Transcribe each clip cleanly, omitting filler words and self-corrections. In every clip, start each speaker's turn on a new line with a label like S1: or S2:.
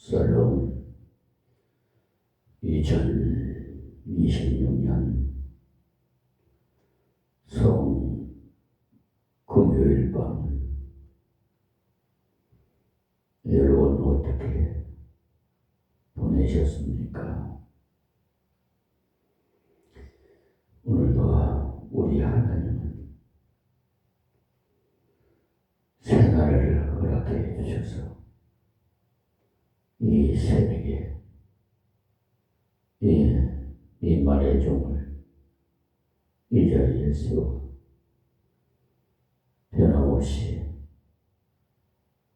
S1: 샬롬. 2026년 금요일 밤, 여러분 어떻게 보내셨습니까? 오늘도 우리 하나님은 새날을 허락해 주셔서 이 새벽에 이 말의 종을 이 자리에 세워 변함없이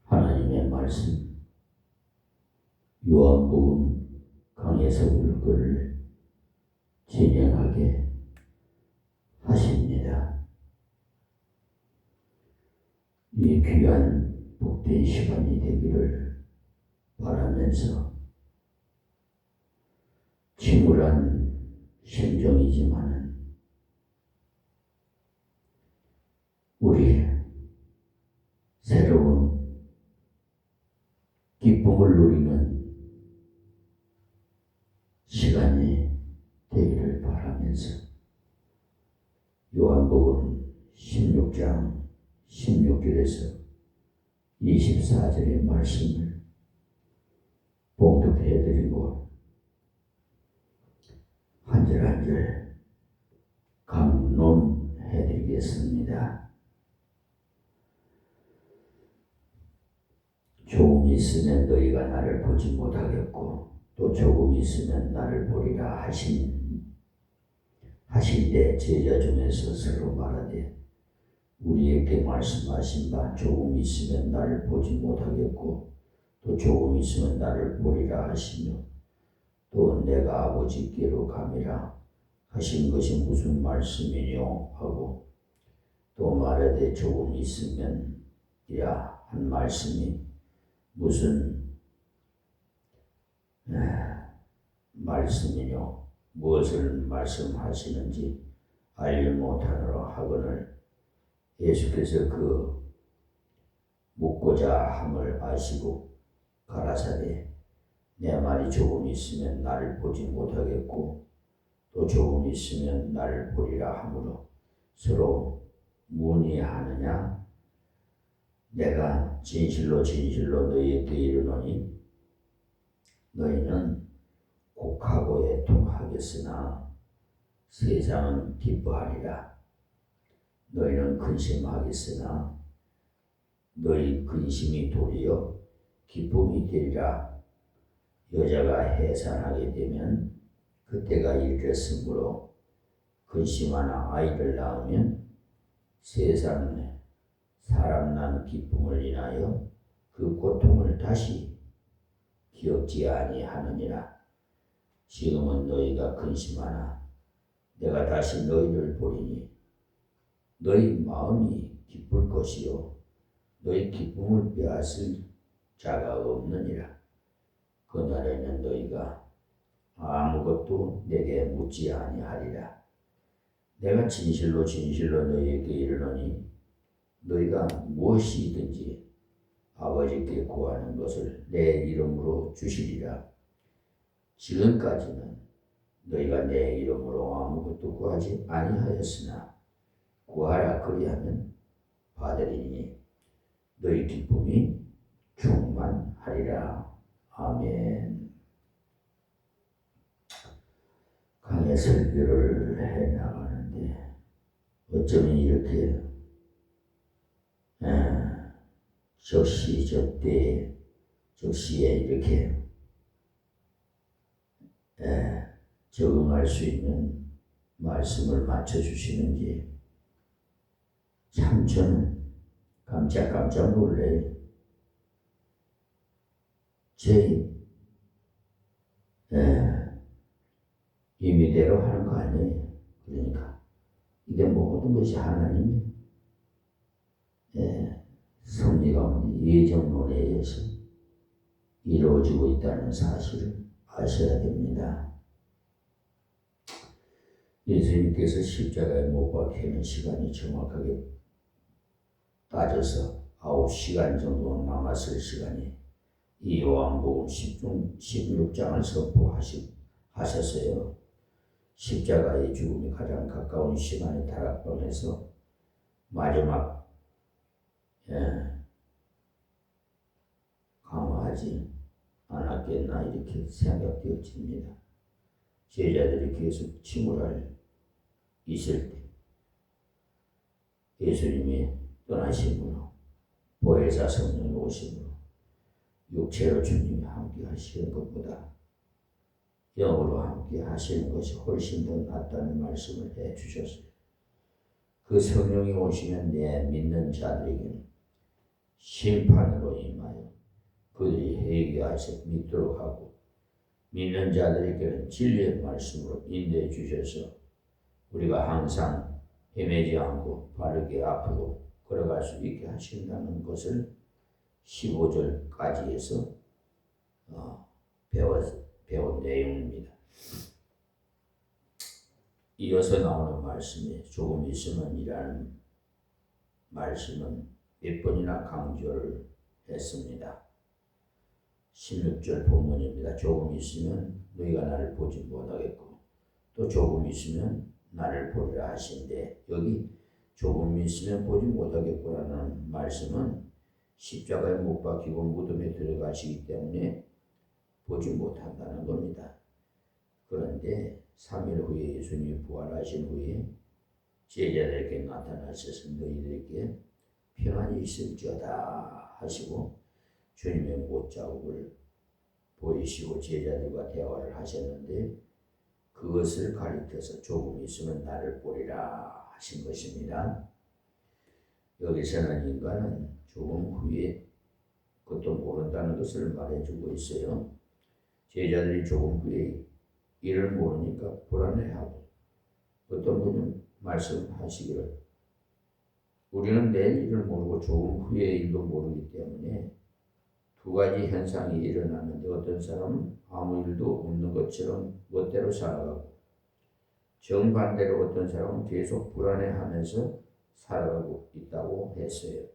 S1: 하나님의 말씀 요한복음 강해서 불교를 진행하게 하십니다. 이 귀한 복된 시간이 되기를 바라면서 침울한 심정이지만은 우리 새로운 기쁨을 누리는 시간이 되기를 바라면서 요한복음 16장 16절에서 24절의 말씀을 봉독해드리고 한 절 한 절 감론해드리겠습니다. 조금 있으면 너희가 나를 보지 못하겠고 또 조금 있으면 나를 보리라 하실 때 제자 중에서 서로 말하되 우리에게 말씀하신 바 조금 있으면 나를 보지 못하겠고 또 조금 있으면 나를 보리라 하시며 또 내가 아버지께로 감이라 하신 것이 무슨 말씀이뇨 하고 또 말하되 조금 있으면 이라 한 말씀이 무슨 말씀이뇨 무엇을 말씀하시는지 알지 못하노라 하거늘 예수께서 그 묻고자 함을 아시고 가라사대 내 말이 조금 있으면 나를 보지 못하겠고 또 조금 있으면 나를 보리라 하므로 서로 문의하느냐. 내가 진실로 진실로 너희에게 이르노니 너희는 곡하고 애통하겠으나 세상은 기뻐하리라. 너희는 근심하겠으나 너희 근심이 도리어 기쁨이 되리라. 여자가 해산하게 되면 그때가 이르렀으므로 근심하나 아이를 낳으면 세상에 사람 난 기쁨을 인하여 그 고통을 다시 기억지 아니하느니라. 지금은 너희가 근심하나 내가 다시 너희를 보리니 너희 마음이 기쁠 것이요 너희 기쁨을 빼앗을 자가 없느니라. 그날에는 너희가 아무것도 내게 묻지 아니하리라. 내가 진실로 진실로 너희에게 이르노니 너희가 무엇이든지 아버지께 구하는 것을 내 이름으로 주시리라. 지금까지는 너희가 내 이름으로 아무것도 구하지 아니하였으나 구하라 그리하면 받으리니 너희 기쁨이 충만하리라. 아멘. 강의 설교를 해나가는데 어쩌면 이렇게 적시 적대 적시에 이렇게 적응할 수 있는 말씀을 맞춰주시는지 참 저는 깜짝 놀래요. 제 임의대로 하는 거 아니에요. 그러니까 이게 모든 것이 하나님이 섭리 가운데 예정론에 의해서 이루어지고 있다는 사실을 아셔야 됩니다. 예수님께서 십자가에 못 박히는 시간이 정확하게 따져서 9시간 정도 남았을 시간이 이 요한복음 16장을 선포하셨어요. 십자가의 죽음이 가장 가까운 시간에 다락방에서 마지막 강화하지 않았겠나 이렇게 생각되어집니다. 제자들이 계속 침울할 있을 때 예수님이 떠나심으로 보혜사 성령이 오심으로 육체로 주님이 함께 하시는 것보다 영으로 함께 하시는 것이 훨씬 더 낫다는 말씀을 해주셨어요. 그 성령이 오시면 내 믿는 자들에게는 심판으로 임하여 그들이 회개하여 믿도록 하고 믿는 자들에게는 진리의 말씀으로 인도해 주셔서 우리가 항상 헤매지 않고 바르게 앞으로 걸어갈 수 있게 하신다는 것을 15절까지 해서 배운 내용입니다. 이어서 나오는 말씀이 조금 있으면 이라는 말씀은 몇 번이나 강조를 했습니다. 16절 본문입니다. 조금 있으면 너희가 나를 보지 못하겠고 또 조금 있으면 나를 보리라 하신데, 여기 조금 있으면 보지 못하겠구라는 말씀은 십자가에 못 박히고 무덤에 들어가시기 때문에 보지 못한다는 겁니다. 그런데 3일 후에 예수님이 부활하신 후에 제자들에게 나타나셔서 너희들에게 평안이 있을지어다 하시고 주님의 못자국을 보이시고 제자들과 대화를 하셨는데, 그것을 가리켜서 조금 있으면 나를 보리라 하신 것입니다. 여기서는 인간은 조금 후에 그것도 모른다는 것을 말해주고 있어요. 제자들이 조금 후에 일을 모르니까 불안해하고, 어떤 분은 말씀하시기를 우리는 내일 일을 모르고 조금 후의 일도 모르기 때문에 두 가지 현상이 일어나는데, 어떤 사람은 아무 일도 없는 것처럼 멋대로 살아가고, 정반대로 어떤 사람은 계속 불안해하면서 살아가고 있다고 했어요.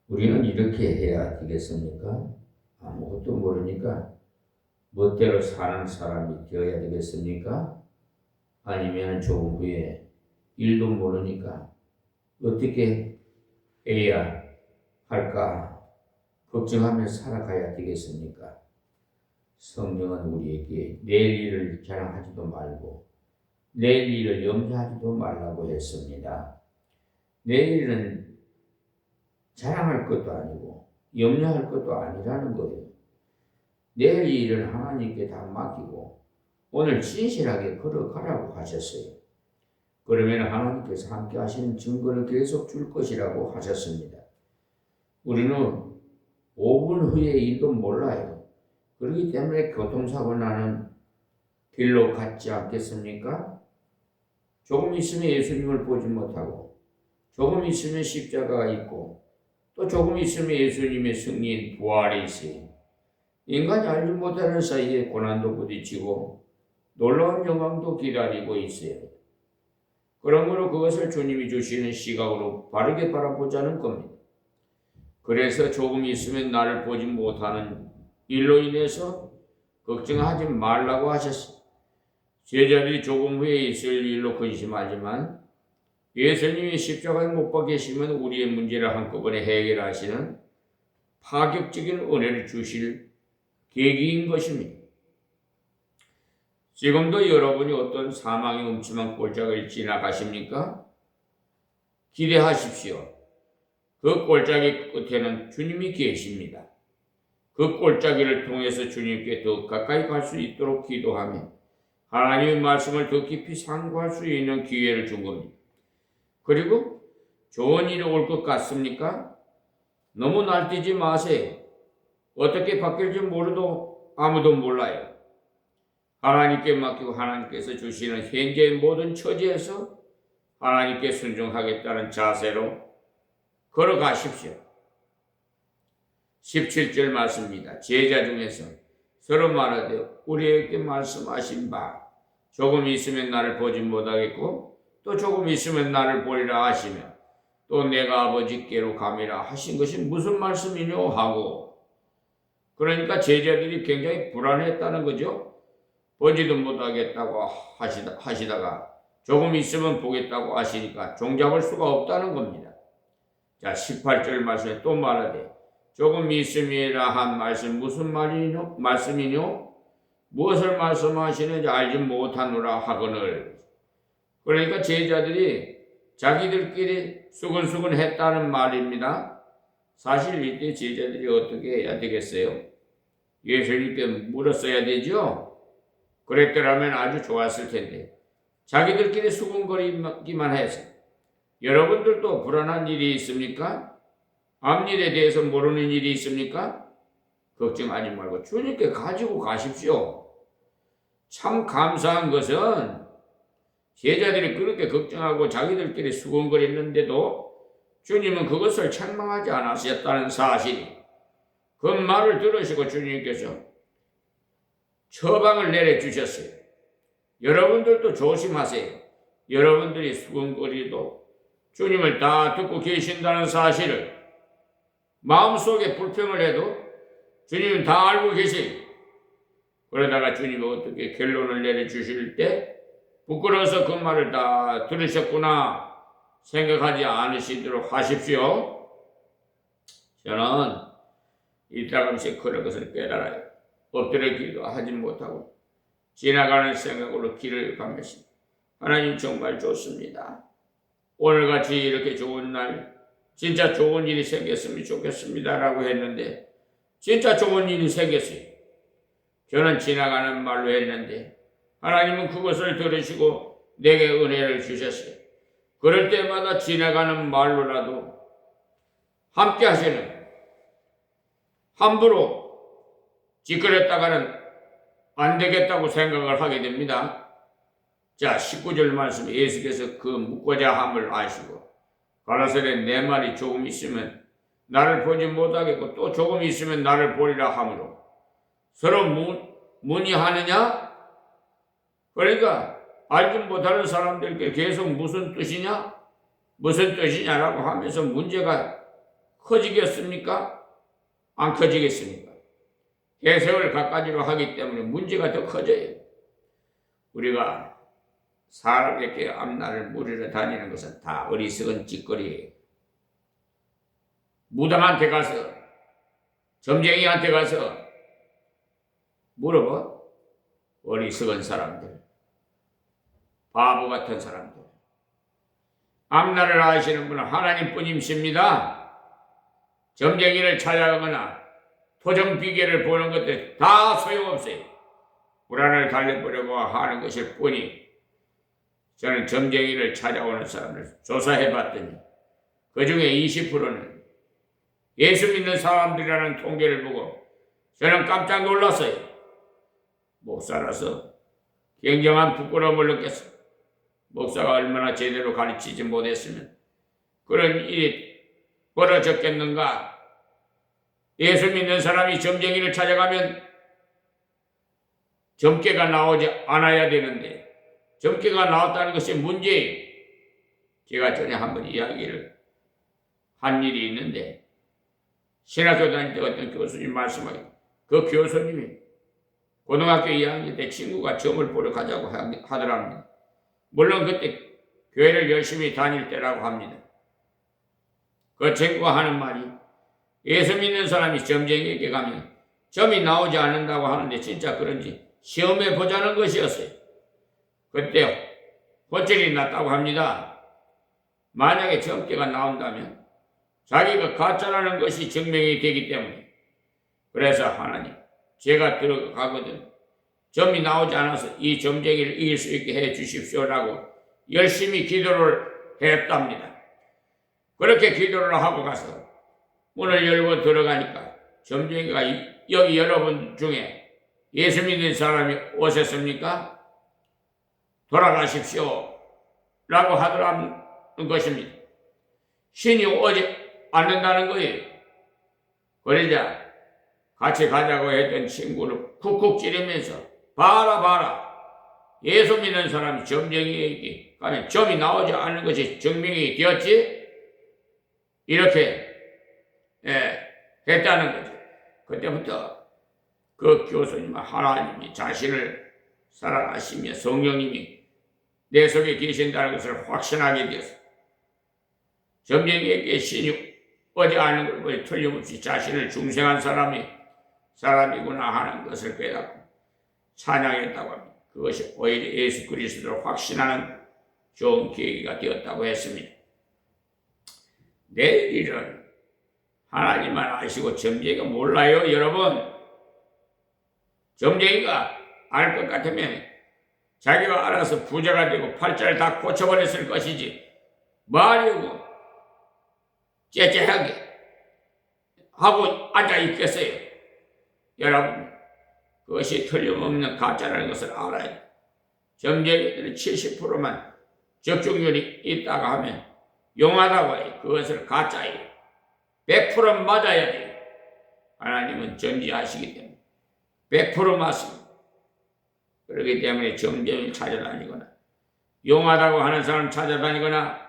S1: 우리는 이렇게 해야 되겠습니까? 아무것도 모르니까 멋대로 사는 사람이 되어야 되겠습니까? 아니면 조금 후에 일도 모르니까 어떻게 해야 할까 걱정하며 살아가야 되겠습니까? 성령은 우리에게 내일 일을 자랑하지도 말고 내일 일을 염려하지도 말라고 했습니다. 내일은 자랑할 것도 아니고 염려할 것도 아니라는 거예요. 내일 일은 하나님께 다 맡기고 오늘 진실하게 걸어가라고 하셨어요. 그러면 하나님께서 함께 하시는 증거를 계속 줄 것이라고 하셨습니다. 우리는 5분 후의 일도 몰라요. 그렇기 때문에 교통사고 나는 길로 갔지 않겠습니까? 조금 있으면 예수님을 보지 못하고, 조금 있으면 십자가가 있고, 또 조금 있으면 예수님의 승리인 부활이 있어요. 인간이 알지 못하는 사이에 고난도 부딪히고 놀라운 영광도 기다리고 있어요. 그러므로 그것을 주님이 주시는 시각으로 바르게 바라보자는 겁니다. 그래서 조금 있으면 나를 보지 못하는 일로 인해서 걱정하지 말라고 하셨어요. 제자들이 조금 후에 있을 일로 근심하지만 예수님이 십자가에 못 박히시면 우리의 문제를 한꺼번에 해결하시는 파격적인 은혜를 주실 계기인 것입니다. 지금도 여러분이 어떤 사망의 음침한 골짜기를 지나가십니까? 기대하십시오. 그 골짜기 끝에는 주님이 계십니다. 그 골짜기를 통해서 주님께 더 가까이 갈 수 있도록 기도하며 하나님의 말씀을 더 깊이 상고할 수 있는 기회를 준 겁니다. 그리고 좋은 일이 올 것 같습니까? 너무 날뛰지 마세요. 어떻게 바뀔지 모르도 아무도 몰라요. 하나님께 맡기고 하나님께서 주시는 현재의 모든 처지에서 하나님께 순종하겠다는 자세로 걸어가십시오. 17절 말씀입니다. 제자 중에서 서로 말하되 우리에게 말씀하신 바 조금 있으면 나를 보지 못하겠고 또 조금 있으면 나를 보리라 하시며 또 내가 아버지께로 감이라 하신 것이 무슨 말씀이뇨 하고
S2: 그러니까 제자들이 굉장히 불안했다는 거죠. 보지도 못하겠다고 하시다가 조금 있으면 보겠다고 하시니까 종잡을 수가 없다는 겁니다. 자, 18절 말씀에 또 말하되 조금 있음이라 한 말씀 무슨 말씀이뇨? 무엇을 말씀하시는지 알지 못하노라 하거늘. 그러니까 제자들이 자기들끼리 수근수근 했다는 말입니다. 사실 이때 제자들이 어떻게 해야 되겠어요? 예수님께 물었어야 되죠? 그랬더라면 아주 좋았을 텐데 자기들끼리 수근거리기만 해서. 여러분들도 불안한 일이 있습니까? 앞일에 대해서 모르는 일이 있습니까? 걱정하지 말고 주님께 가지고 가십시오. 참 감사한 것은 제자들이 그렇게 걱정하고 자기들끼리 수근거렸는데도 주님은 그것을 책망하지 않으셨다는 사실이, 그 말을 들으시고 주님께서 처방을 내려주셨어요. 여러분들도 조심하세요. 여러분들이 수근거리도 주님을 다 듣고 계신다는 사실을, 마음속에 불평을 해도 주님은 다 알고 계세요. 그러다가 주님이 어떻게 결론을 내려주실 때 부끄러워서 그 말을 다 들으셨구나 생각하지 않으시도록 하십시오. 저는 이따금씩 그런 것을 깨달아요. 엎드려 기도하지 못하고 지나가는 생각으로 길을 가면서 하나님 정말 좋습니다. 오늘같이 이렇게 좋은 날 진짜 좋은 일이 생겼으면 좋겠습니다 라고 했는데 진짜 좋은 일이 생겼어요. 저는 지나가는 말로 했는데 하나님은 그것을 들으시고 내게 은혜를 주셨어요. 그럴 때마다 지나가는 말로라도 함께 하시는, 함부로 찌그렸다가는 안 되겠다고 생각을 하게 됩니다. 자, 19절 말씀, 예수께서 그 묻고자 함을 아시고 가라사대 내 말이 조금 있으면 나를 보지 못하겠고 또 조금 있으면 나를 보리라 하므로 서로 문의하느냐? 그러니까 알지 못하는 사람들께 계속 무슨 뜻이냐라고 하면서 문제가 커지겠습니까? 안 커지겠습니까? 해석을 갖가지로 하기 때문에 문제가 더 커져요. 우리가 사람에게 앞날을 물으러 다니는 것은 다 어리석은 짓거리예요. 무당한테 가서, 점쟁이한테 가서 물어봐. 어리석은 사람들, 바보 같은 사람들. 앞날을 아시는 분은 하나님뿐이십니다. 점쟁이를 찾아가거나 토정 비계를 보는 것들 다 소용없어요. 불안을 달래보려고 하는 것일 뿐이, 저는 점쟁이를 찾아오는 사람을 조사해봤더니 그 중에 20%는 예수 믿는 사람들이라는 통계를 보고 저는 깜짝 놀랐어요. 목사라서 굉장한 부끄러움을 느꼈어요. 목사가 얼마나 제대로 가르치지 못했으면 그런 일이 벌어졌겠는가. 예수 믿는 사람이 점쟁이를 찾아가면 점괘가 나오지 않아야 되는데 점괘가 나왔다는 것이 문제예요. 제가 전에 한번 이야기를 한 일이 있는데 신학교 다닐 때 어떤 교수님 말씀하기, 그 교수님이 고등학교 2학년 때 친구가 점을 보러 가자고 하더랍니다. 물론 그때 교회를 열심히 다닐 때라고 합니다. 그 친구가 하는 말이, 예수 믿는 사람이 점쟁이에게 가면 점이 나오지 않는다고 하는데 진짜 그런지 시험해 보자는 것이었어요. 그때 호출이 났다고 합니다. 만약에 점괘가 나온다면 자기가 가짜라는 것이 증명이 되기 때문에. 그래서 하나님, 제가 들어가거든 점이 나오지 않아서 이 점쟁이를 이길 수 있게 해 주십시오라고 열심히 기도를 했답니다. 그렇게 기도를 하고 가서 문을 열고 들어가니까 점쟁이가, 여기 여러분 중에 예수 믿는 사람이 오셨습니까? 돌아가십시오 라고 하더라는 것입니다. 신이 오지 않는다는 거예요. 그러자 같이 가자고 했던 친구를 쿡쿡 찌르면서 봐라 예수 믿는 사람이 점쟁이에게 가면 점이 나오지 않는 것이 증명이 되었지? 이렇게 했다는 거죠. 그때부터 그 교수님은 하나님이 자신을 사랑하시며 성령님이 내 속에 계신다는 것을 확신하게 되었어. 점쟁이에게 신이 어디 아는 걸 보니 틀림없이 자신을 중생한 사람이구나 하는 것을 깨닫고 찬양했다고 합니다. 그것이 오히려 예수 그리스도를 확신하는 좋은 계기가 되었다고 했습니다. 내일 일은 하나님만 아시고 점쟁이가 몰라요, 여러분. 점쟁이가 알 것 같으면 자기가 알아서 부자가 되고 팔자를 다 고쳐버렸을 것이지 뭐하려고 째째하게 하고 앉아있겠어요. 여러분, 그것이 틀림없는 가짜라는 것을 알아야 돼요. 점쟁이들은 70%만 적중률이 있다가 하면 용하다고 해요. 그것을 가짜예요. 100% 맞아야 돼요. 하나님은 전지하시기 때문에 100% 맞습니다. 그렇기 때문에 점쟁이를 찾아다니거나 용하다고 하는 사람 찾아다니거나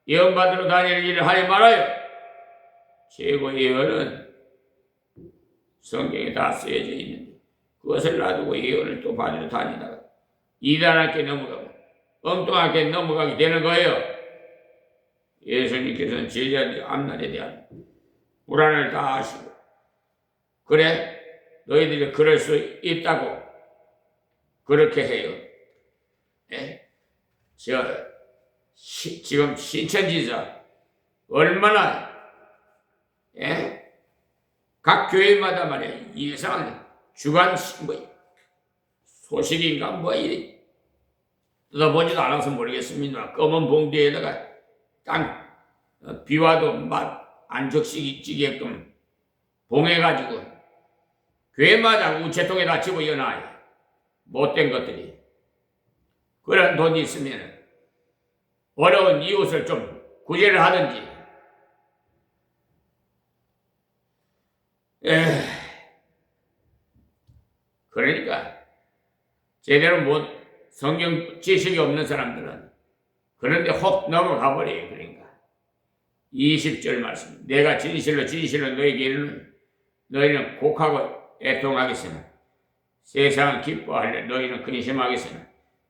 S2: 예언받으러 다니는 일을 하지 말아요. 최고의 예언은 성경에 다 쓰여져 있는데 그것을 놔두고 예언을 또 받으러 다니다가 이단하게 넘어가고 엉뚱하게 넘어가게 되는 거예요. 예수님께서는 제자들의 앞날에 대한 불안을 다 아시고 그래? 너희들이 그럴 수 있다고 그렇게 해요. 예? 지금 신천지에서 얼마나 각 교회마다 말이야 이상한 주간 소식인가 뭐 이래 뜯어보지도 않아서 모르겠습니다. 검은 봉투에다가 땅 비와도 맛 안 적시게끔 봉해가지고 교회마다 우체통에다 집어넣어놔요. 못된 것들이. 그런 돈이 있으면 어려운 이웃을 좀 구제를 하든지 그러니까 제대로 성경 지식이 없는 사람들은 그런데 혹 넘어가 버려요. 그러니까 20절 말씀 내가 진실로 너에게 이르노니 너희는 곡하고 애통하겠으나 세상은 기뻐하려 너희는 근심하겠으나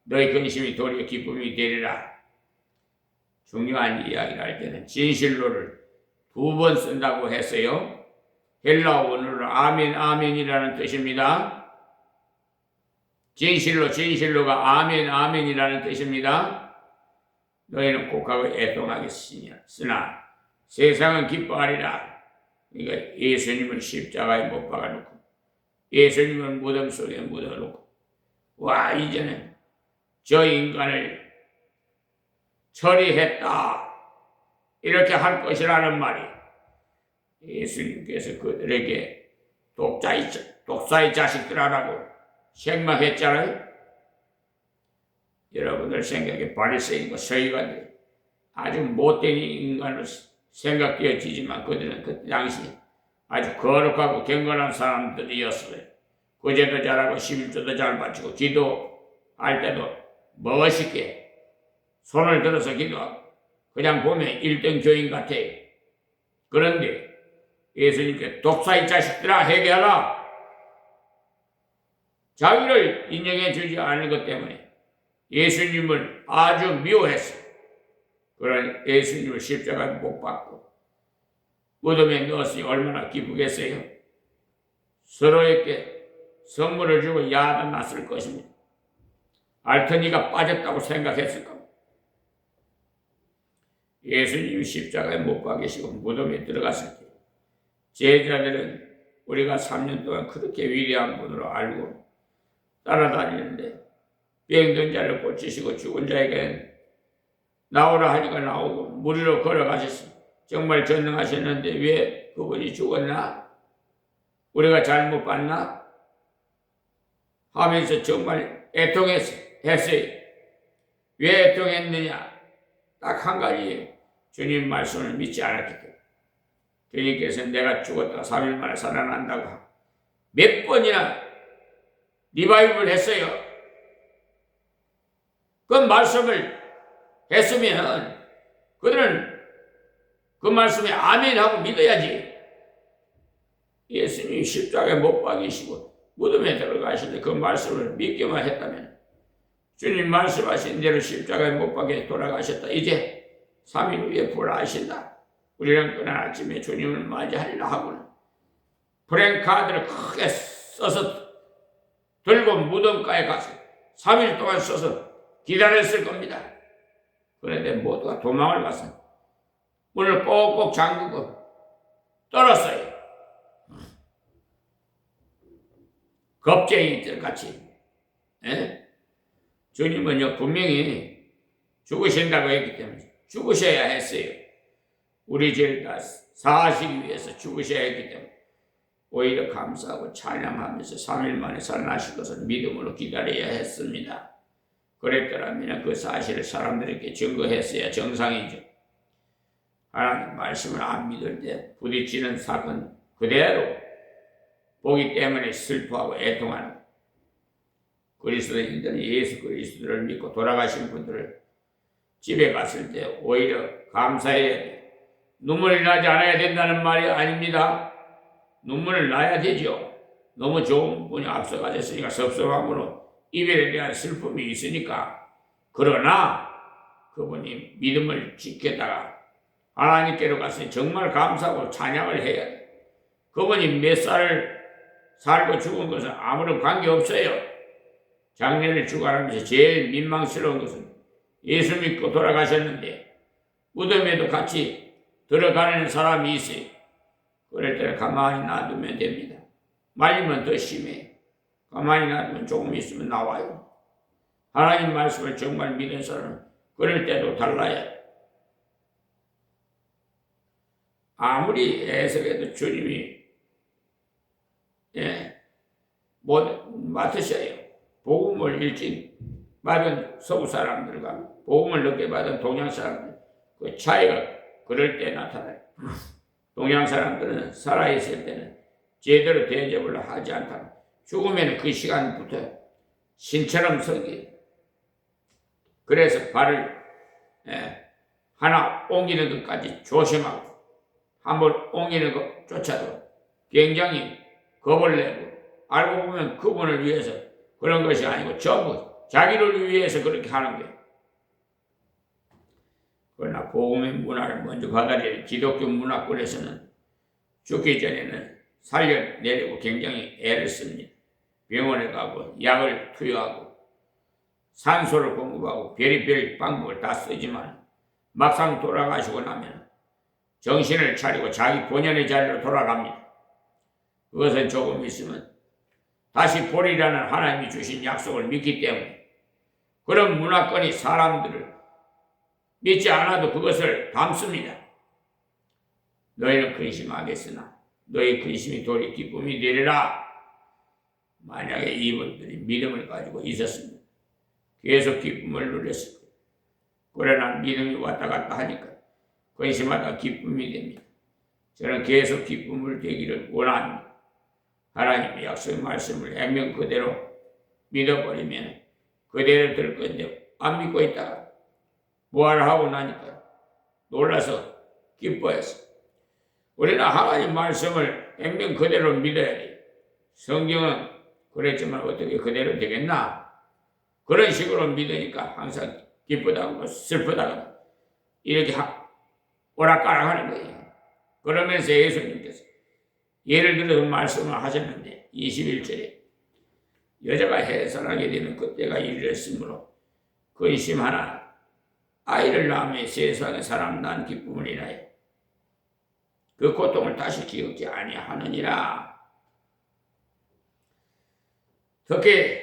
S2: 너희 근심이 도리어 기쁨이 되리라. 중요한 이야기를 할 때는 진실로를 2번 쓴다고 했어요. 헬라어 원어로 아멘 아멘이라는 뜻입니다. 진실로가 아멘 아멘이라는 뜻입니다. 너희는 곡하고 애통하겠으나 세상은 기뻐하리라. 그러니까 예수님을 십자가에 못 박아놓고 예수님을 무덤 속에 묻어놓고 와 이제는 저 인간을 처리했다 이렇게 할 것이라는 말이 예수님께서 그들에게 독사의 자식들하라고 책망했잖아요. 여러분들 생각에 바리새인과 서기관들 아주 못된 인간으로 생각되어지지만 그들은 그 당시 아주 거룩하고 경건한 사람들이었어요. 구제도 잘하고 11조도 잘 바치고 기도할 때도 멋있게 손을 들어서 기도하고 그냥 보면 1등 교인 같아요. 그런데 예수님께 독사의 자식들아 회개하라. 자기를 인정해 주지 않은 것 때문에 예수님을 아주 미워했어요. 그런 예수님을 십자가에 못 박고 무덤에 넣었으니 얼마나 기쁘겠어요. 서로에게 선물을 주고 야단났을 것입니다. 알터니가 빠졌다고 생각했을 겁니다. 예수님이 십자가에 못 박히시고 무덤에 들어갔을 때 제자들은 우리가 3년 동안 그렇게 위대한 분으로 알고 따라다니는데 병든 자를 고치시고 죽은 자에게 나오라 하니까 나오고 무리로 걸어가셨습니다. 정말 전능하셨는데 왜 그분이 죽었나? 우리가 잘못 봤나? 하면서 정말 애통했어요. 왜 애통했느냐? 딱 한 가지 주님 말씀을 믿지 않았기 때문에 주님께서 내가 죽었다가 3일 만에 살아난다고 몇 번이나 리바이브를 했어요. 그 말씀을 했으면 그들은 그 말씀에 아멘하고 믿어야지. 예수님이 십자가에 못 박이시고 무덤에 들어가시는데 그 말씀을 믿기만 했다면 주님 말씀하신 대로 십자가에 못 박혀 돌아가셨다. 이제 3일 후에 부활하신다. 우리는 그날 아침에 주님을 맞이하리라 하고는 프랭카드를 크게 써서 들고 무덤가에 가서 3일 동안 써서 기다렸을 겁니다. 그런데 모두가 도망을 가서 문을 꼭꼭 잠그고 떨었어요. 겁쟁이들 같이. 예? 주님은요 분명히 죽으신다고 했기 때문에 죽으셔야 했어요. 우리 죄를 다 사하시기 위해서 죽으셔야 했기 때문에 오히려 감사하고 찬양하면서 3일 만에 살아나실 것을 믿음으로 기다려야 했습니다. 그랬더라면 그 사실을 사람들에게 증거했어야 정상이죠. 하나님 말씀을 안 믿을 때 부딪히는 사건 그대로 보기 때문에 슬퍼하고 애통하는 그리스도인들은 예수 그리스도를 믿고 돌아가신 분들을 집에 갔을 때 오히려 감사해야 돼요. 눈물이 나지 않아야 된다는 말이 아닙니다. 눈물을 나야 되죠. 너무 좋은 분이 앞서가셨으니까 섭섭함으로 이별에 대한 슬픔이 있으니까. 그러나 그분이 믿음을 지켰다가 하나님께로 갔으니 정말 감사하고 찬양을 해야 돼요. 그분이 몇 살을 살고 죽은 것은 아무런 관계없어요. 작년에 죽어가면서 제일 민망스러운 것은 예수 믿고 돌아가셨는데 무덤에도 같이 들어가는 사람이 있어요. 그럴 때는 가만히 놔두면 됩니다. 말리면 더 심해. 가만히 놔두면 조금 있으면 나와요. 하나님 말씀을 정말 믿는 사람은 그럴 때도 달라야 돼. 아무리 애석해도 주님이 못 맡으셔요. 복음을 일찍 받은 서구 사람들과 복음을 늦게 받은 동양 사람들 그 차이가 그럴 때 나타나요. 동양 사람들은 살아있을 때는 제대로 대접을 하지 않다가 죽으면 그 시간부터 신처럼 서기. 그래서 발을 하나 옮기는 것까지 조심하고 한번 옮기는 것조차도 굉장히 겁을 내고 알고 보면 그분을 위해서 그런 것이 아니고 전부 자기를 위해서 그렇게 하는 거예요. 그러나 복음의 문화를 먼저 받아들인 기독교 문화권에서는 죽기 전에는 살려내려고 굉장히 애를 씁니다. 병원에 가고 약을 투여하고 산소를 공급하고 별의별 방법을 다 쓰지만 막상 돌아가시고 나면 정신을 차리고 자기 본연의 자리로 돌아갑니다. 그것은 조금 있으면 다시 보리라는 하나님이 주신 약속을 믿기 때문에 그런 문화권이 사람들을 믿지 않아도 그것을 담습니다. 너희는 근심하겠으나 너희 근심이 도리 기쁨이 되리라. 만약에 이분들이 믿음을 가지고 있었으면 계속 기쁨을 누렸을 거예요. 그러나 믿음이 왔다 갔다 하니까 근심하다 기쁨이 됩니다. 저는 계속 기쁨을 되기를 원합니다. 하나님의 약속의 말씀을 액면 그대로 믿어버리면 그대로 될 건데 안 믿고 있다가 부활하고 나니까 놀라서 기뻐했어. 우리는 하나님 말씀을 액면 그대로 믿어야 돼요. 성경은 그랬지만 어떻게 그대로 되겠나? 그런 식으로 믿으니까 항상 기쁘다고 슬프다고 이렇게 오락가락 하는 거예요. 그러면서 예수님께서 예를 들어서 말씀을 하셨는데 21절에 여자가 해산하게 되는 그때가 이르렀으므로 근심하나 아이를 낳음에 세상에 사람 난 기쁨을 인하여 그 고통을 다시 기억지 아니하느니라. 특히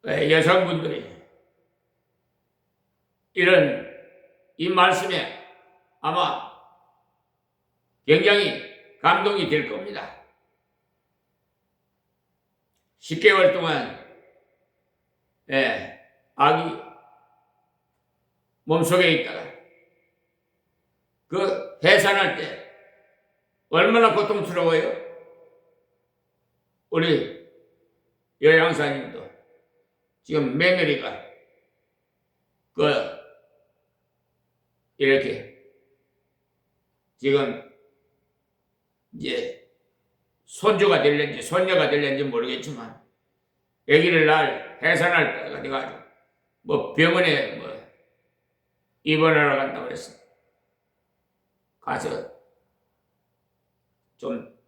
S2: 여성분들이 이 말씀에 아마 굉장히 감동이 될 겁니다. 10개월 동안 아기 몸속에 있다가 그 해산할 때 얼마나 고통스러워요? 우리 여양사님도 지금 며느리가 이렇게 지금 이제 손주가 될는지 손녀가 될는지 모르겠지만 아기를 낳을 해산할 때가 돼가지고 뭐 병원에 뭐 입원하러 간다고 그랬어. 가서 좀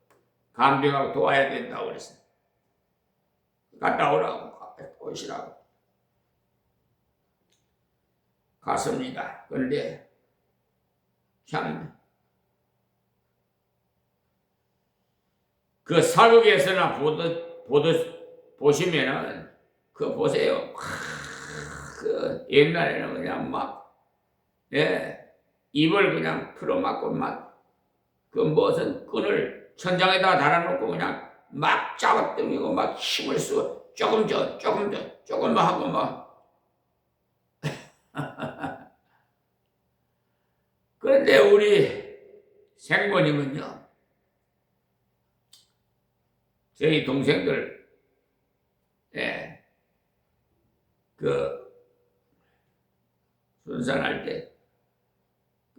S2: 간병하고 도와야 된다고 그랬어. 갔다 오라고 오시라고 갔습니다. 그런데 참 그 사극에서나 보시면은 그 보세요. 그 옛날에는 그냥 막 입을 그냥 틀어막고 막 그 무슨 끈을 천장에다 달아놓고 그냥 막 잡아당기고 막 힘을 쓰고 조금 조금만 하고 막 그런데 우리 생모님은요, 저희 동생들 그 순산할 때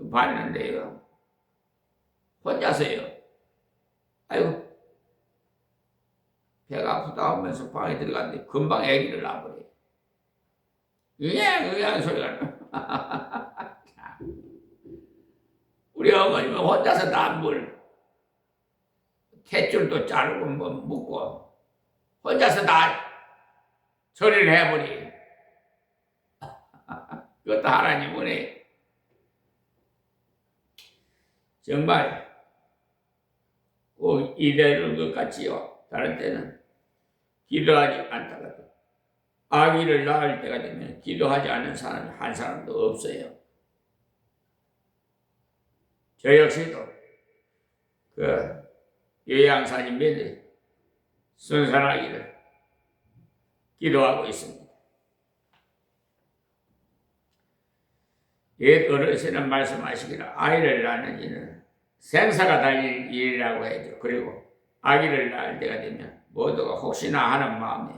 S2: 그 봤는데요, 혼자서요. 아이고 배가 아프다 하면서 방에 들어갔는데 금방 아기를 낳아버려요. 으양 소리가 나. 우리 어머님은 혼자서 나물 탯줄도 자르고 뭐 묶고 혼자서 다 처리를 해버리. 그것도 하나님 은혜. 정말 꼭 이대로는 것 같지요. 다른 때는 기도하지 않다가도 아기를 낳을 때가 되면 기도하지 않는 사람 한 사람도 없어요. 저 역시도 그 요양사님 매일 순산하기를 기도하고 있습니다. 옛 어르신은 말씀하시기를 아이를 낳는 일은 생사가 달린 일이라고 하죠. 그리고 아기를 낳을 때가 되면 모두가 혹시나 하는 마음에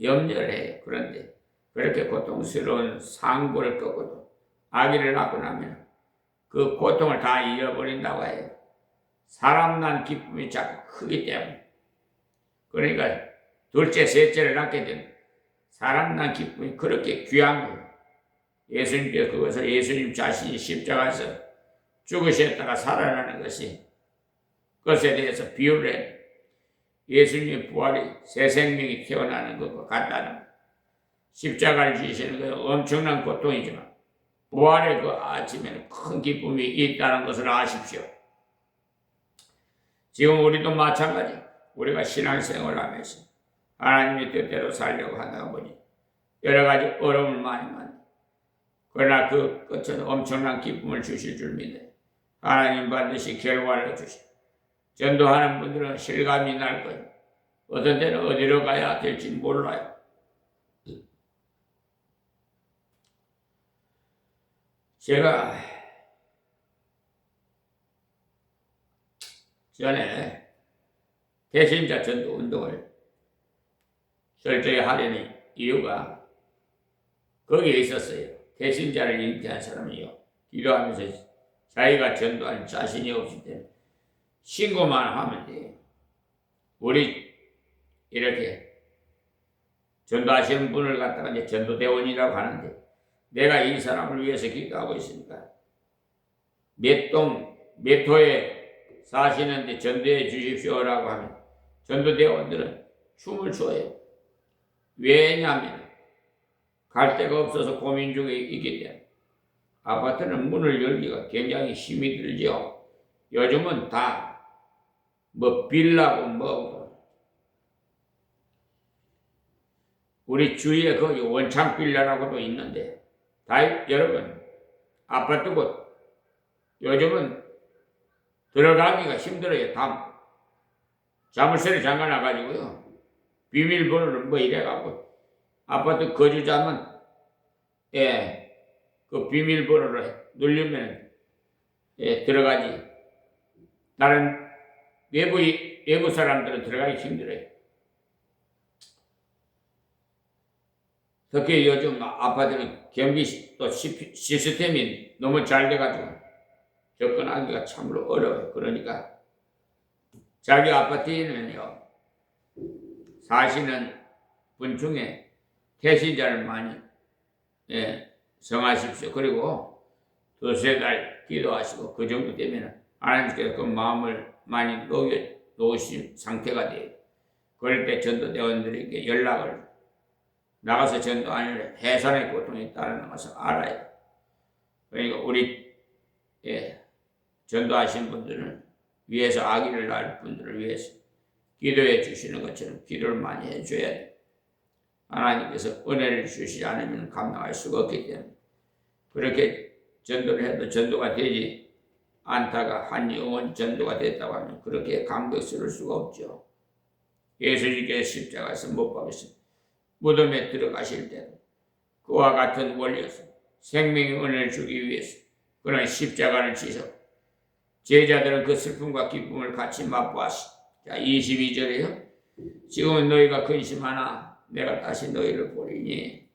S2: 염려를 해요. 그런데 그렇게 고통스러운 상고를 겪어도 아기를 낳고 나면 그 고통을 다 잃어버린다고 해요. 사람 난 기쁨이 자꾸 크기 때문에. 그러니까 둘째, 셋째를 낳게 되면 사람 난 기쁨이 그렇게 귀한 거예요. 예수님께서 그것을 예수님 자신이 십자가에서 죽으셨다가 살아나는 것이 그것에 대해서 비유를 해요. 예수님의 부활이 새 생명이 태어나는 것과 같다는 십자가를 지시는 것은 엄청난 고통이지만 부활의 그 아침에는 큰 기쁨이 있다는 것을 아십시오. 지금 우리도 마찬가지. 우리가 신앙생활을 하면서 하나님의 뜻대로 살려고 하다 보니 여러 가지 어려움을 많이 만나. 그러나 그 끝은 엄청난 기쁨을 주실 줄 믿어요. 하나님 반드시 결과를 주시고 전도하는 분들은 실감이 날 거예요. 어떤 때는 어디로 가야 될지 몰라요. 제가 전에 대신자 전도 운동을 철저히 하려는 이유가 거기에 있었어요. 대신자를 잉태한 사람이요. 기도하면서 자기가 전도할 자신이 없기 때문에 신고만 하면 돼요. 우리 이렇게 전도하시는 분을 갖다가 이제 전도대원이라고 하는데 내가 이 사람을 위해서 기도하고 있으니까 몇 호에 사시는데 전도해 주십시오라고 하면 전도대원들은 춤을 춰요. 왜냐하면 갈 데가 없어서 고민 중에 있기 때문에. 아파트는 문을 열기가 굉장히 힘이 들죠. 요즘은 다 뭐 빌라고 뭐고 우리 주위에 거기 원창 빌라라고도 있는데 다 여러분 아파트고 요즘은 들어가기가 힘들어요. 다 자물쇠를 잠가 놔가지고요. 비밀번호를 뭐 이래갖고 아파트 거주자만 그 비밀번호를 누르면 들어가지. 다른 외부 사람들은 들어가기 힘들어요. 특히 요즘 아파트는 경비 또 시스템이 너무 잘 돼가지고 접근하기가 참으로 어려워요. 그러니까 자기 아파트에는요, 사시는 분 중에 태신자를 많이 정하십시오. 그리고 두세 달 기도하시고 그 정도 되면 하나님께서 그 마음을 많이 놓으신 상태가 돼요. 그럴 때 전도대원들에게 연락을 나가서 전도하는 해산의 고통에 따라 나가서 알아요. 그러니까 우리 전도하신 분들은 위해서 아기를 낳을 분들을 위해서 기도해 주시는 것처럼 기도를 많이 해줘야 돼. 하나님께서 은혜를 주시지 않으면 감당할 수가 없기 때문에 그렇게 전도를 해도 전도가 되지 않다가 한 영혼 전도가 됐다고 하면 그렇게 감격스러울 수가 없죠. 예수님께서 십자가에서 못 박으신 무덤에 들어가실 때도 그와 같은 원리에서 생명의 은혜를 주기 위해서 그런 십자가를 지서 제자들은 그 슬픔과 기쁨을 같이 맛보았어. 자, 22절에요. 지금은 너희가 근심하나 내가 다시 너희를 보리니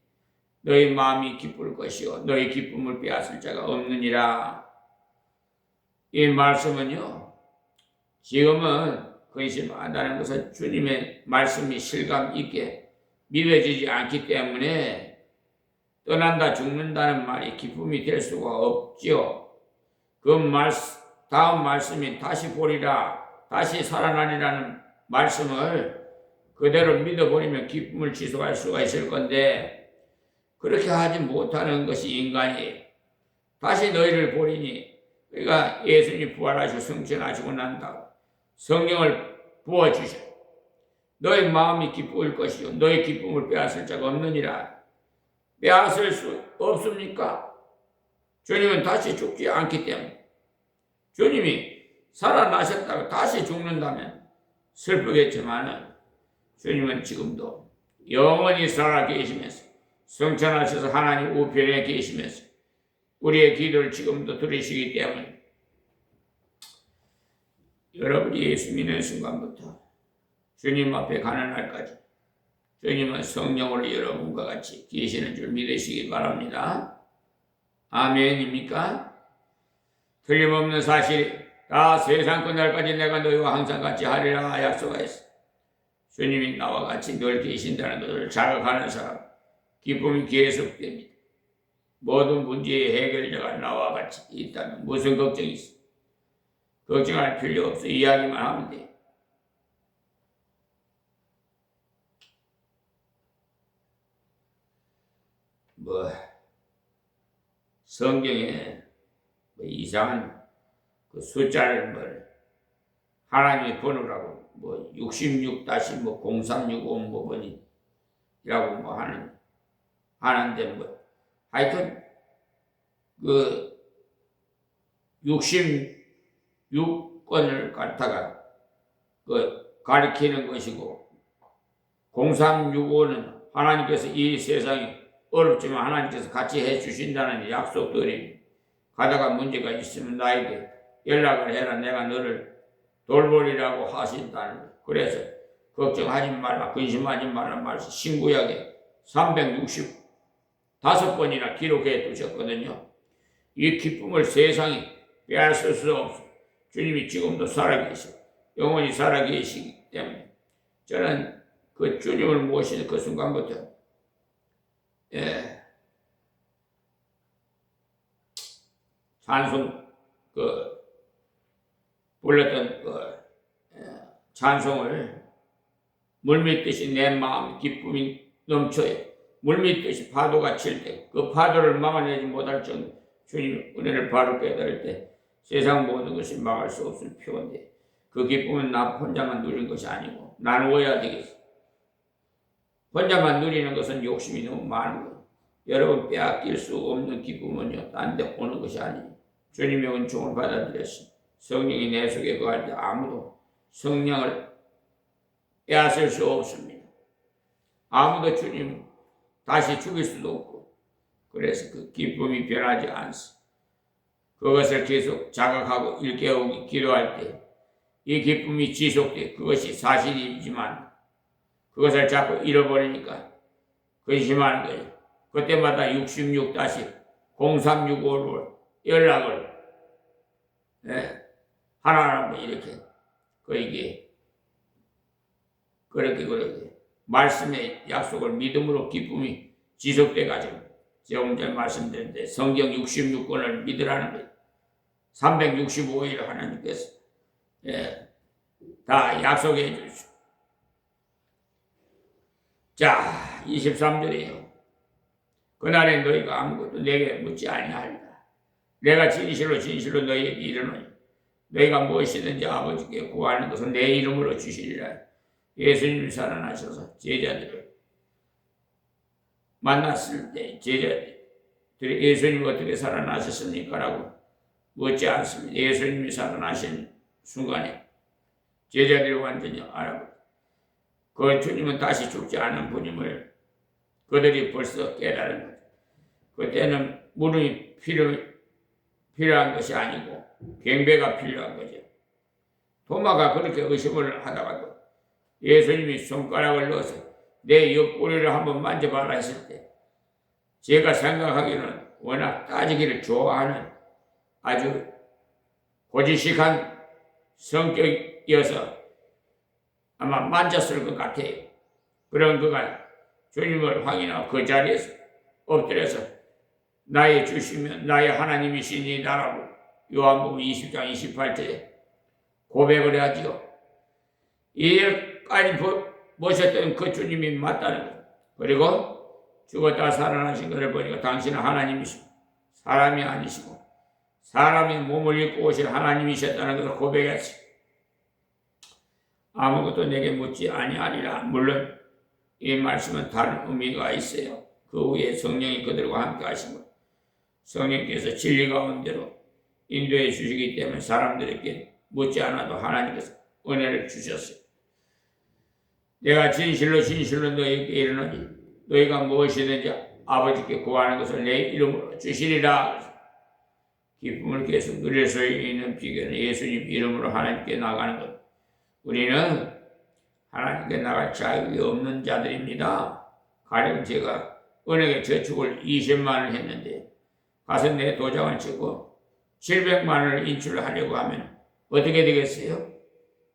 S2: 너희 마음이 기쁠 것이요 너희 기쁨을 빼앗을 자가 없느니라. 이 말씀은요, 지금은 근심한다는 것은 주님의 말씀이 실감 있게 믿어지지 않기 때문에 떠난다 죽는다는 말이 기쁨이 될 수가 없지요. 그 다음 말씀이 다시 보리라 다시 살아나리라는 말씀을 그대로 믿어버리면 기쁨을 지속할 수가 있을 건데 그렇게 하지 못하는 것이 인간이에요. 다시 너희를 보리니, 그러니까 예수님이 부활하시고 승천하시고 난다 성령을 부어주셔. 너희 마음이 기쁠 것이요 너희 기쁨을 빼앗을 자가 없느니라. 빼앗을 수 없습니까? 주님은 다시 죽지 않기 때문에. 주님이 살아나셨다고 다시 죽는다면 슬프겠지만 주님은 지금도 영원히 살아계시면서 승천하셔서 하나님 우편에 계시면서 우리의 기도를 지금도 들으시기 때문에 여러분이 예수 믿는 순간부터 주님 앞에 가는 날까지 주님은 성령으로 여러분과 같이 계시는 줄 믿으시기 바랍니다. 아멘입니까? 틀림없는 사실, 다 세상 끝날까지 내가 너희와 항상 같이 하리라 약속하였어. 주님이 나와 같이 늘 계신다는 것을 자각하는 사람, 기쁨이 계속됩니다. 모든 문제의 해결자가 나와 같이 있다면 무슨 걱정이 있어? 걱정할 필요 없어. 이야기만 하면 돼. 성경에 이상한 그 숫자를 하나님의 번호라고 66-0365 번이라고 하는데 하여튼 그 66권을 갖다가 가리키는 것이고 0365는 하나님께서 이 세상이 어렵지만 하나님께서 같이 해주신다는 약속들이 가다가 문제가 있으면 나에게 연락을 해라. 내가 너를 돌보리라고 하신다는 거예요. 그래서 걱정하지 말라, 근심하지 말라 말씀 신구약에 365번이나 기록해 두셨거든요. 이 기쁨을 세상이 빼앗을 수 없어. 주님이 지금도 살아계시고 영원히 살아계시기 때문에 저는 그 주님을 모시는 그 순간부터 찬송 불렀던 찬송을 물밀듯이 내 마음 기쁨이 넘쳐요. 물밀듯이 파도가 칠 때 그 파도를 막아내지 못할 정도 주님 은혜를 바로 깨달을 때 세상 모든 것이 막을 수 없을 표인데 그 기쁨은 나 혼자만 누리는 것이 아니고 나누어야 되겠어. 혼자만 누리는 것은 욕심이 너무 많은 거예요. 여러분 빼앗길 수 없는 기쁨은요 딴 데 오는 것이 아니에요. 주님의 은총을 받아들였습니다. 성령이 내 속에 거할 때 아무도 성령을 빼앗을 수 없습니다. 아무도 주님 다시 죽일 수도 없고 그래서 그 기쁨이 변하지 않습니다. 그것을 계속 자각하고 일깨우기 기도할 때 이 기쁨이 지속돼 그것이 사실이지만 그것을 자꾸 잃어버리니까 근심하는 거예요. 그때마다 66-0365로 연락을 하나하나 이렇게 그에게 그렇게 말씀의 약속을 믿음으로 기쁨이 지속돼 가지고 조금 전에 말씀드렸는데 성경 66권을 믿으라는 거예요. 365일 하나님께서 다 약속해 주시고. 자, 23절이에요. 그날에 너희가 아무것도 내게 묻지 아니하리라. 내가 진실로 너희에게 이르노니 너희가 무엇이든지 아버지께 구하는 것은 내 이름으로 주시리라. 예수님이 살아나셔서 제자들을 만났을 때 제자들이 예수님이 어떻게 살아나셨습니까? 라고 묻지 않습니다. 예수님이 살아나신 순간에 제자들이 완전히 알아버렸어요. 그 주님은 다시 죽지 않은 분임을 그들이 벌써 깨달은 거죠. 그때는 물이 필요한 것이 아니고 경배가 필요한 거죠. 도마가 그렇게 의심을 하다가도 예수님이 손가락을 넣어서 내 옆구리를 한번 만져봐라 했을 때 제가 생각하기로는 워낙 따지기를 좋아하는 아주 고지식한 성격이어서 아마 만졌을 것 같아요. 그런 그가 주님을 확인하고 그 자리에서 엎드려서 나의 주시면 나의 하나님이시니다라고 요한복음 20장 28절에 고백을 하지요. 이제까지 모셨던 그 주님이 맞다는 것. 그리고 죽었다 살아나신 것을 보니까 당신은 하나님이시고 사람이 아니시고 사람이 몸을 입고 오실 하나님이셨다는 것을 고백했지. 아무것도 내게 묻지 아니하리라. 물론 이 말씀은 다른 의미가 있어요. 그 후에 성령이 그들과 함께 하시고 성령께서 진리 가운데로 인도해 주시기 때문에 사람들에게 묻지 않아도 하나님께서 은혜를 주셨어요. 내가 진실로 너희에게 이르노니 너희가 무엇이든지 아버지께 구하는 것을 내 이름으로 주시리라. 기쁨을 계속 누릴 수 있는 비결은 예수님 이름으로 하나님께 나가는 것. 우리는 하나님께 나갈 자격이 없는 자들입니다. 가령 제가 은행에 저축을 20만 원을 했는데 가서 내 도장을 찍고 700만 원을 인출하려고 하면 어떻게 되겠어요?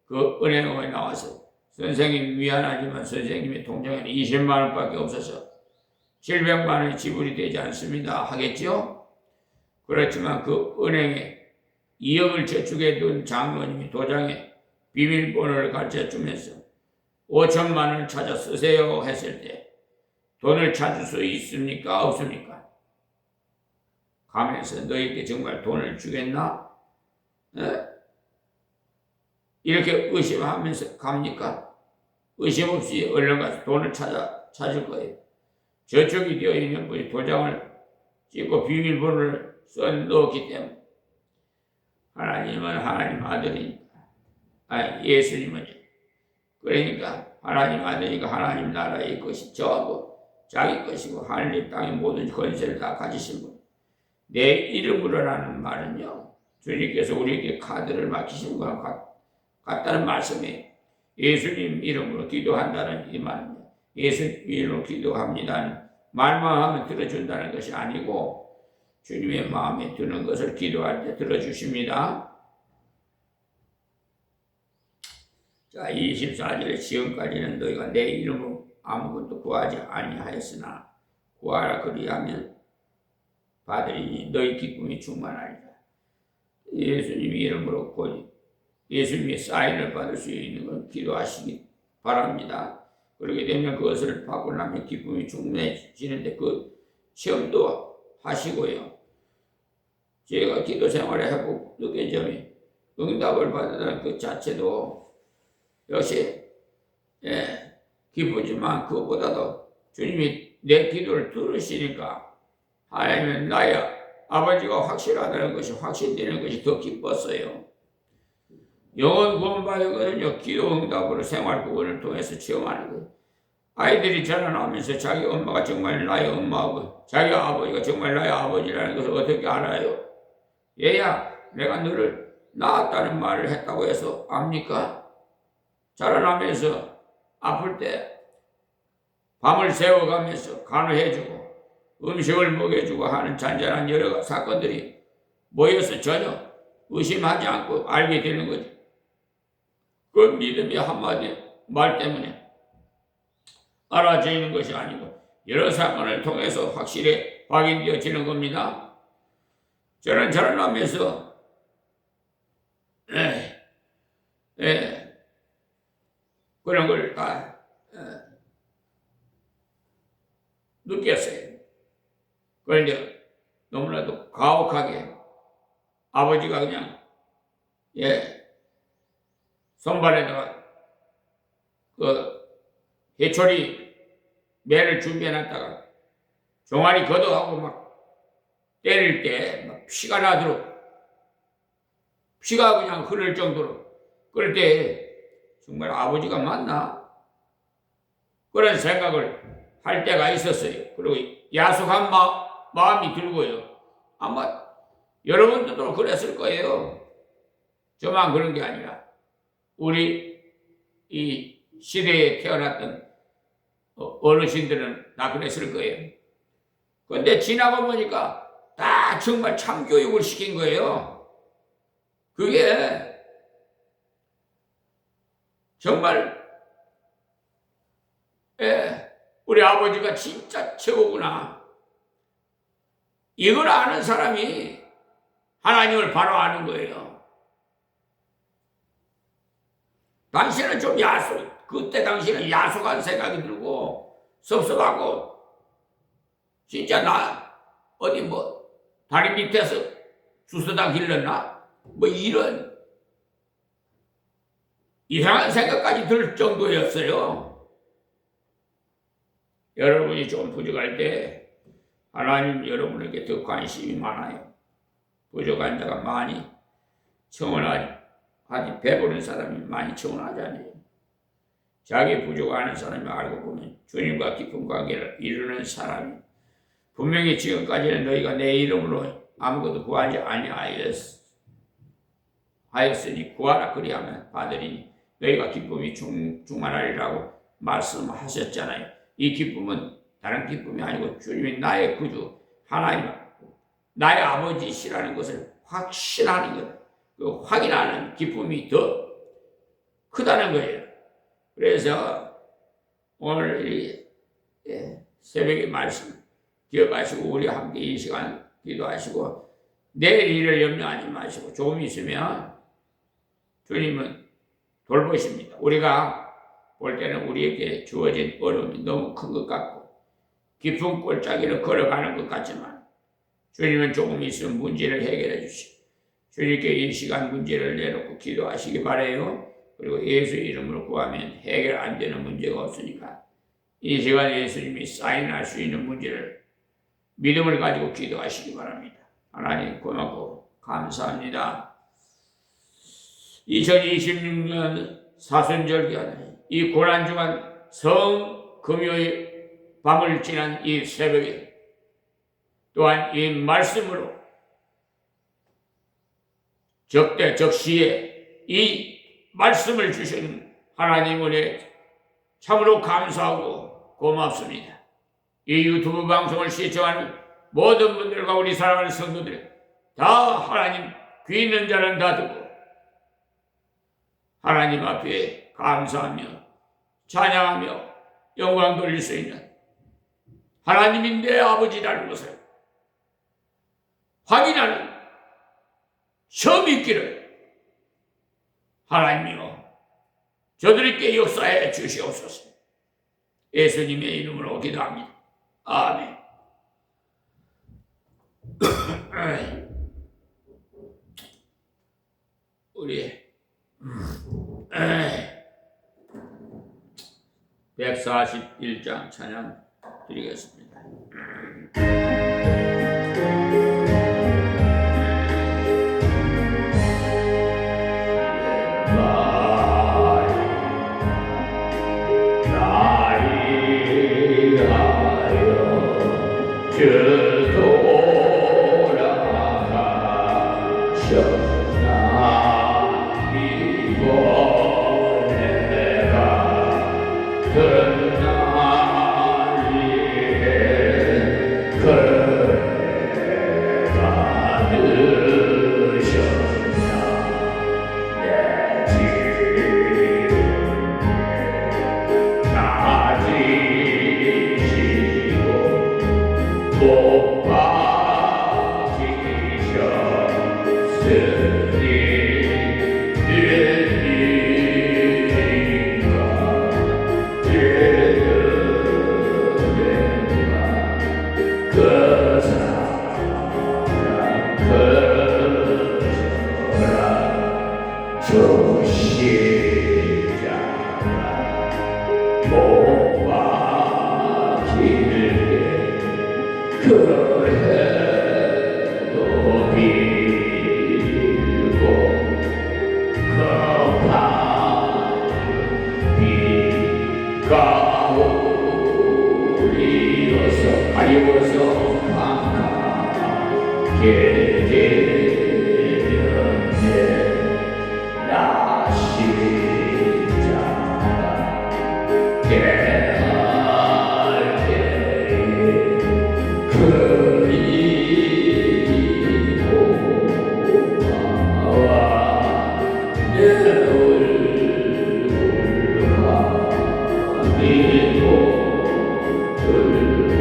S2: 그 은행에 나와서 선생님 미안하지만 선생님의 통장에는 20만 원밖에 없어서 700만 원이 지불이 되지 않습니다 하겠죠? 그렇지만 그 은행에 2억을 저축해 둔 장로님이 도장에 비밀번호를 가르쳐주면서 5천만 원을 찾아 쓰세요 했을 때 돈을 찾을 수 있습니까? 없습니까? 가면서 너희에게 정말 돈을 주겠나? 이렇게 의심하면서 갑니까? 의심 없이 얼른 가서 돈을 찾을 거예요. 저축이 되어 있는 분이 도장을 찍고 비밀번호를 써 넣었기 때문에 하나님은 하나님 아들이니까 예수님은 그러니까 하나님 아들이니까 하나님 나라의 것이 전부 자기 것이고 하늘의 땅의 모든 권세를 다 가지신 분. 내 이름으로라는 말은요 주님께서 우리에게 카드를 맡기신 것과 같다는 말씀이에요. 예수님 이름으로 기도한다는 이 말입니다. 예수님 이름으로 기도합니다는 말만 하면 들어준다는 것이 아니고 주님의 마음에 드는 것을 기도할 때 들어주십니다. 자, 24절에 지금까지는 너희가 내 이름으로 아무것도 구하지 아니하였으나 구하라 그리하면 받으리니 너희 기쁨이 충만하리라. 예수님 이름으로 예수님의 사인을 받을 수 있는 건 기도하시기 바랍니다. 그렇게 되면 그것을 받고 나면 기쁨이 충만해지는데 그 시험도 하시고요. 제가 기도 생활에 해보고 느낀 점이 응답을 받는다는 그 자체도 역시 기쁘지만 그것보다도 주님이 내 기도를 들으시니까 하나님은 나의 아버지가 확실하다는 것이 확신되는 것이 더 기뻤어요. 영원 구원받은 것은요 기도 응답으로 생활 구원을 통해서 체험하는 거예요. 아이들이 자라나면서 자기 엄마가 정말 나의 엄마고 자기 아버지가 정말 나의 아버지라는 것을 어떻게 알아요? 얘야 내가 너를 낳았다는 말을 했다고 해서 압니까? 자라나면서 아플 때 밤을 새워가면서 간호해주고 음식을 먹여주고 하는 잔잔한 여러 사건들이 모여서 전혀 의심하지 않고 알게 되는 거죠. 그 믿음의 한마디 말 때문에 알아지는 것이 아니고 여러 사건을 통해서 확실히 확인되어지는 겁니다. 저는 하면서 그런 걸 다 느꼈어요. 그런데 너무나도 가혹하게 아버지가 그냥 손발에다가 그 해초리 매를 준비해놨다가 종아리 걷어하고 막 때릴 때 막 피가 나도록 피가 그냥 흐를 정도로 그럴 때 정말 아버지가 맞나? 그런 생각을 할 때가 있었어요. 그리고 야속한 마음이 들고요. 아마 여러분들도 그랬을 거예요. 저만 그런 게 아니라 우리 이 시대에 태어났던 어르신들은 다 그랬을 거예요. 그런데 지나고 보니까 다 정말 참교육을 시킨 거예요. 그게 정말 우리 아버지가 진짜 최고구나. 이걸 아는 사람이 하나님을 바로 아는 거예요. 당신은 좀 그때 당신은 야속한 생각이 들고 섭섭하고 진짜 나 어디 뭐 다리 밑에서 주스당 길렀나? 뭐 이런 이상한 생각까지 들 정도였어요. 여러분이 좀 부족할 때 하나님 여러분에게 더 관심이 많아요. 부족한 자가 많이 청원하지 배부른 사람이 많이 청원하잖아요. 자기 부족하는 사람이 알고 보면 주님과 깊은 관계를 이루는 사람이 분명히 지금까지는 너희가 내 이름으로 아무것도 구하지 아니하였으니 구하라 그리하면 받으리니 너희가 기쁨이 충만하리라고 말씀하셨잖아요. 이 기쁨은 다른 기쁨이 아니고 주님이 나의 구주 하나님 나의 아버지시라는 것을 확신하는 것, 그 확인하는 기쁨이 더 크다는 거예요. 그래서 오늘 이 새벽의 말씀 기억하시고 우리 함께 이 시간 기도하시고 내일 일을 염려하지 마시고 조금 있으면 주님은 돌보십니다. 우리가 볼 때는 우리에게 주어진 어려움이 너무 큰 것 같고 깊은 골짜기를 걸어가는 것 같지만 주님은 조금 있으면 문제를 해결해 주시고 주님께 이 시간 문제를 내놓고 기도하시기 바라요. 그리고 예수 이름으로 구하면 해결 안 되는 문제가 없으니까 이 시간 예수님이 사인할 수 있는 문제를 믿음을 가지고 기도하시기 바랍니다. 하나님 고맙고 감사합니다. 2026년 사순절기 이 고난주간 성금요일 밤을 지난 이 새벽에 또한 이 말씀으로 적시에 이 말씀을 주신 하나님 은혜 참으로 감사하고 고맙습니다. 이 유튜브 방송을 시청하는 모든 분들과 우리 사랑하는 성도들 다 하나님 귀 있는 자는 다 듣고 하나님 앞에 감사하며 찬양하며 영광 돌릴 수 있는 하나님이 내 아버지라는 것을 확인하는 시험이 있기를 하나님이여 저들에게 역사해 주시옵소서. 예수님의 이름으로 기도합니다. 아멘. 우리 141장 찬양 드리겠습니다.
S1: 그날 위해
S2: 저 십자가 못 박힐게 그래도 빌고 급한 비가 오리어서 가리워서 강하게 되었네 나 십자가 대할 때에 그리고 나와 내 얼굴 가리고 들고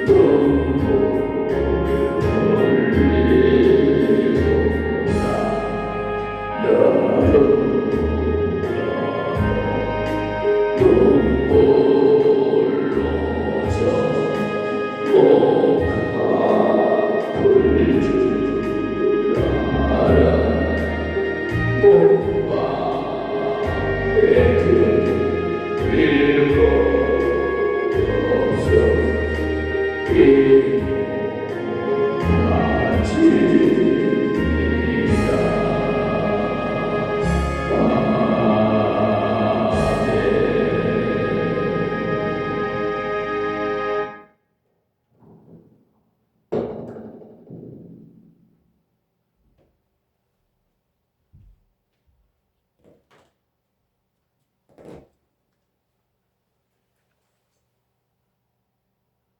S2: 눈물 흘리고나 너를